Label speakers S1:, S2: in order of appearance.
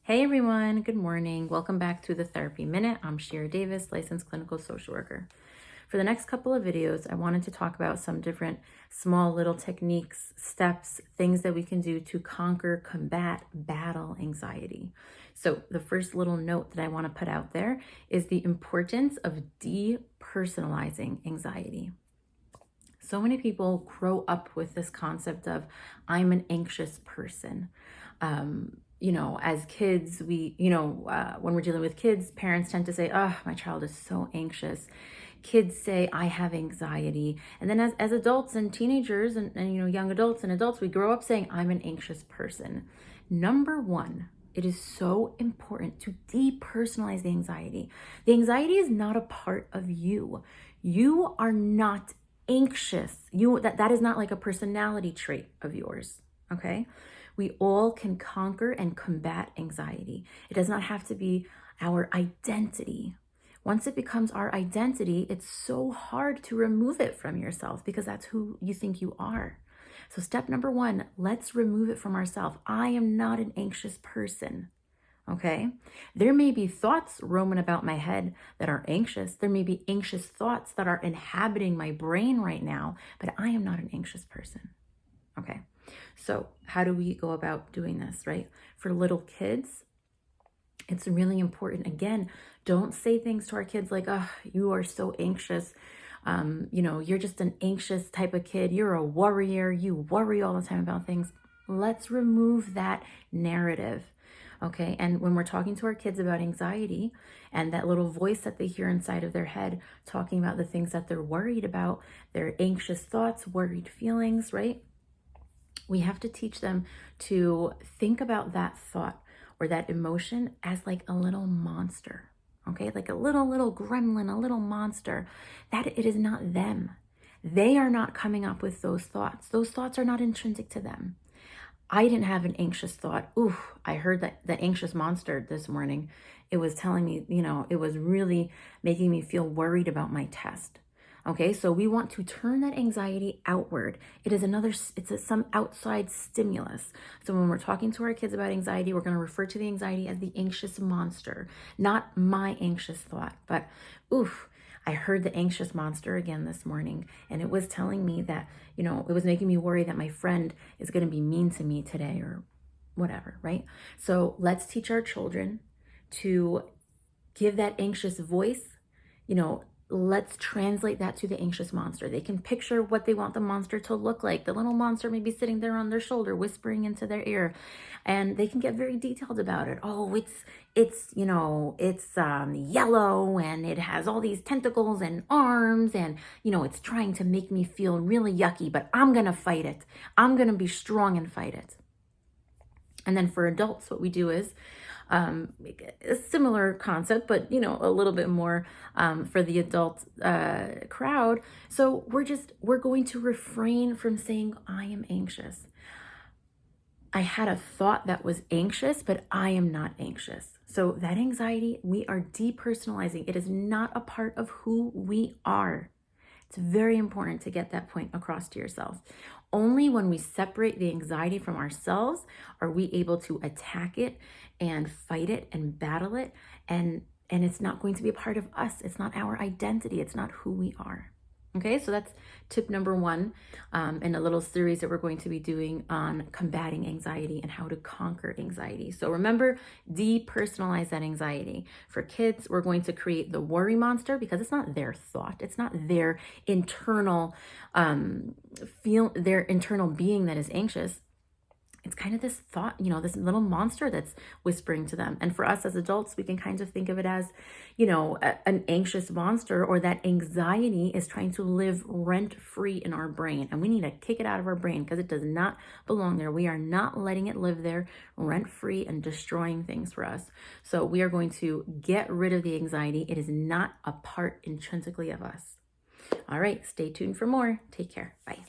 S1: Hey everyone, good morning. Welcome back to the Therapy Minute. I'm Shira Davis, licensed clinical social worker. For the next couple of videos, I wanted to talk about some different small little techniques, steps, things that we can do to conquer, combat, battle anxiety. So the first little note that I want to put out there is the importance of depersonalizing anxiety. So many people grow up with this concept of I'm an anxious person. As kids, when we're dealing with kids, parents tend to say, oh, my child is so anxious. Kids say, I have anxiety. And then as adults and teenagers and young adults and adults, we grow up saying, I'm an anxious person. Number one, it is so important to depersonalize the anxiety. The anxiety is not a part of you. You are not anxious. That is not like a personality trait of yours. Okay. We all can conquer and combat anxiety. It does not have to be our identity. Once it becomes our identity, it's so hard to remove it from yourself because that's who you think you are. So step number one, let's remove it from ourselves. I am not an anxious person. Okay. There may be thoughts roaming about my head that are anxious. There may be anxious thoughts that are inhabiting my brain right now, but I am not an anxious person. Okay. So how do we go about doing this, right? For little kids, it's really important. Again, don't say things to our kids like, oh, you are so anxious. You're just an anxious type of kid. You're a worrier. You worry all the time about things. Let's remove that narrative. Okay. And when we're talking to our kids about anxiety and that little voice that they hear inside of their head, talking about the things that they're worried about, their anxious thoughts, worried feelings, right? We have to teach them to think about that thought or that emotion as like a little monster, okay? Like a little gremlin, a little monster, that it is not them. They are not coming up with those thoughts. Those thoughts are not intrinsic to them. I didn't have an anxious thought. Ooh, I heard that the anxious monster this morning. It was telling me, it was really making me feel worried about my test. Okay, so we want to turn that anxiety outward. It's some outside stimulus. So when we're talking to our kids about anxiety, we're going to refer to the anxiety as the anxious monster, not my anxious thought. But oof, I heard the anxious monster again this morning, and it was telling me that, it was making me worry that my friend is going to be mean to me today or whatever, right? So let's teach our children to give that anxious voice, let's translate that to the anxious monster. They can picture what they want the monster to look like. The little monster may be sitting there on their shoulder, whispering into their ear, and they can get very detailed about it. Oh, it's yellow and it has all these tentacles and arms and, it's trying to make me feel really yucky, but I'm going to fight it. I'm going to be strong and fight it. And then for adults, what we do is a similar concept, but a little bit more for the adult crowd. So we're going to refrain from saying I am anxious. I had a thought that was anxious, but I am not anxious. So that anxiety, we are depersonalizing. It is not a part of who we are. It's very important to get that point across to yourself. Only when we separate the anxiety from ourselves are we able to attack it and fight it and battle it. And it's not going to be a part of us. It's not our identity. It's not who we are. Okay, so that's tip number one in a little series that we're going to be doing on combating anxiety and how to conquer anxiety. So remember, depersonalize that anxiety. For kids, we're going to create the worry monster because it's not their thought. It's not their internal their internal being that is anxious. It's kind of this thought, this little monster that's whispering to them. And for us as adults, we can kind of think of it as, an anxious monster, or that anxiety is trying to live rent-free in our brain. And we need to kick it out of our brain because it does not belong there. We are not letting it live there rent-free and destroying things for us. So we are going to get rid of the anxiety. It is not a part intrinsically of us. All right, stay tuned for more. Take care. Bye.